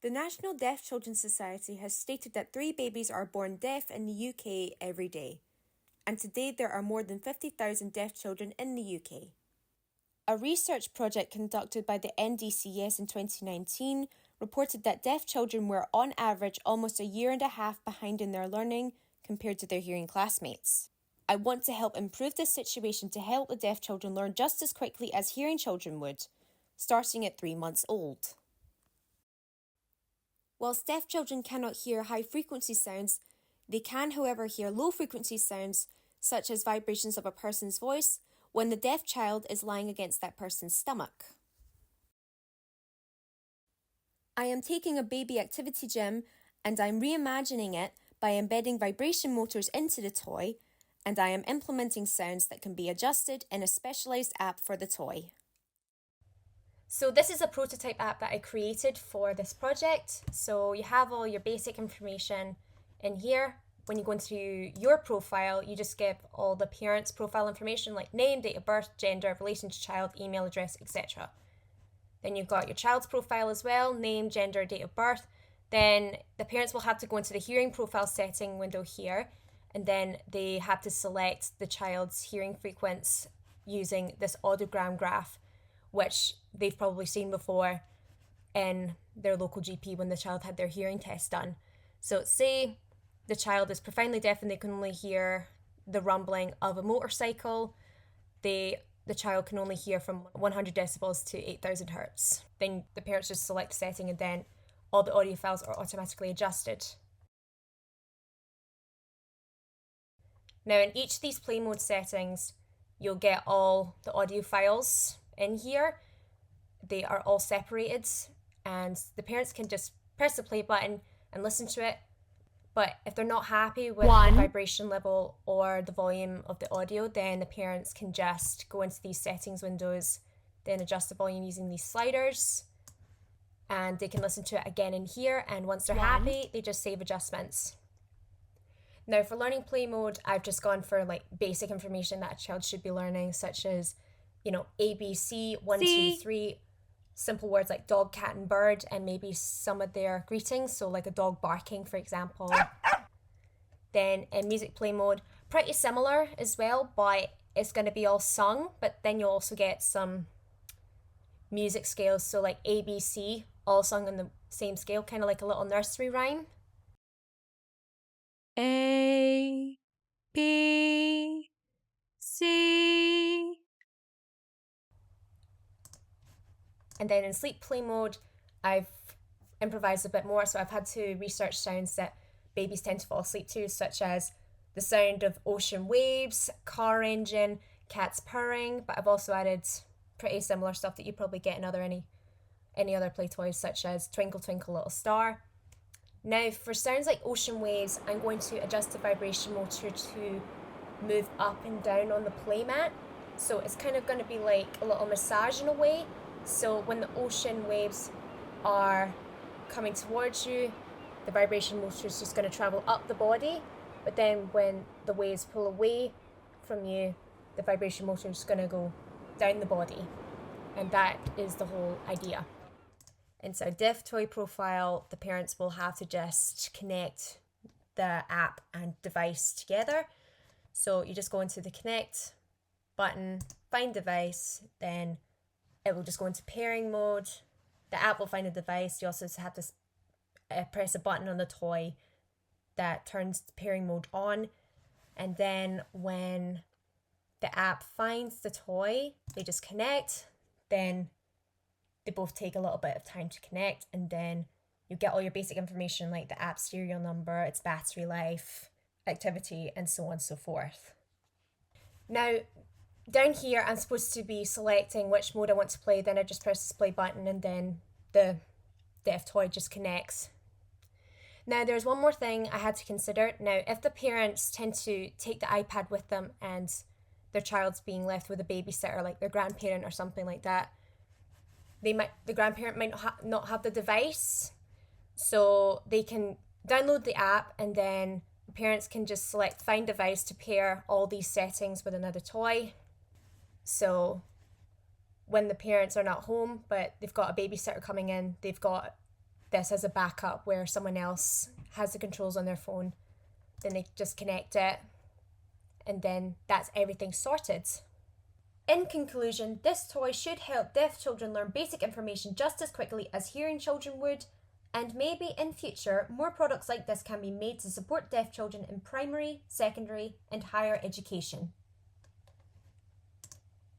The National Deaf Children's Society has stated that 3 babies are born deaf in the UK every day, and today there are more than 50,000 deaf children in the UK. A research project conducted by the NDCS in 2019 reported that deaf children were on average almost a year and a half behind in their learning compared to their hearing classmates. I want to help improve this situation to help the deaf children learn just as quickly as hearing children would, starting at 3 months old. Whilst deaf children cannot hear high-frequency sounds, they can, however, hear low-frequency sounds, such as vibrations of a person's voice, when the deaf child is lying against that person's stomach. I am taking a baby activity gym and I'm reimagining it by embedding vibration motors into the toy, and I am implementing sounds that can be adjusted in a specialised app for the toy. So this is a prototype app that I created for this project. So you have all your basic information in here. When you go into your profile, you just give all the parents' profile information like name, date of birth, gender, relation to child, email address, etc. Then you've got your child's profile as well, name, gender, date of birth. Then the parents will have to go into the hearing profile setting window here, and then they have to select the child's hearing frequency using this audiogram graph, which they've probably seen before in their local GP when the child had their hearing test done. So say the child is profoundly deaf and they can only hear the rumbling of a motorcycle. The child can only hear from 100 decibels to 8,000 hertz. Then the parents just select a setting and then all the audio files are automatically adjusted. Now in each of these play mode settings, you'll get all the audio files in here. They are all separated and the parents can just press the play button and listen to it. But if they're not happy with the vibration level or the volume of the audio, then the parents can just go into these settings windows, then adjust the volume using these sliders, and they can listen to it again in here. And once they're happy, they just save adjustments. Now for learning play mode, I've just gone for like basic information that a child should be learning, such as, ABC, 1, 2, 3, simple words like dog, cat, and bird, and maybe some of their greetings, so like a dog barking, for example. Then in music play mode, pretty similar as well, but it's going to be all sung, but then you'll also get some music scales, so like ABC, all sung on the same scale, kind of like a little nursery rhyme. A, B, C. And then in sleep play mode, I've improvised a bit more, so I've had to research sounds that babies tend to fall asleep to, such as the sound of ocean waves, car engine, cats purring, but I've also added pretty similar stuff that you probably get in any other play toys, such as Twinkle Twinkle Little Star. Now for sounds like ocean waves, I'm going to adjust the vibration motor to move up and down on the playmat. So it's kind of going to be like a little massage in a way. So when the ocean waves are coming towards you, the vibration motor is just going to travel up the body. But then when the waves pull away from you, the vibration motor is going to go down the body. And that is the whole idea. Inside Deaf Toy Profile, the parents will have to just connect the app and device together. So you just go into the connect button, find device, then it will just go into pairing mode. The app will find a device. You also have to press a button on the toy that turns the pairing mode on. And then when the app finds the toy, they just connect. Then they both take a little bit of time to connect, and then you get all your basic information like the app serial number, its battery life, activity, and so on and so forth. Now, down here, I'm supposed to be selecting which mode I want to play. Then I just press this play button and then the deaf toy just connects. Now, there's one more thing I had to consider. Now, if the parents tend to take the iPad with them and their child's being left with a babysitter, like their grandparent or something like that, the grandparent might not have the device, so they can download the app and then the parents can just select find device to pair all these settings with another toy. So when the parents are not home but they've got a babysitter coming in, they've got this as a backup where someone else has the controls on their phone. Then they just connect it, and then that's everything sorted. In conclusion, this toy should help deaf children learn basic information just as quickly as hearing children would, and maybe in future, more products like this can be made to support deaf children in primary, secondary, and higher education.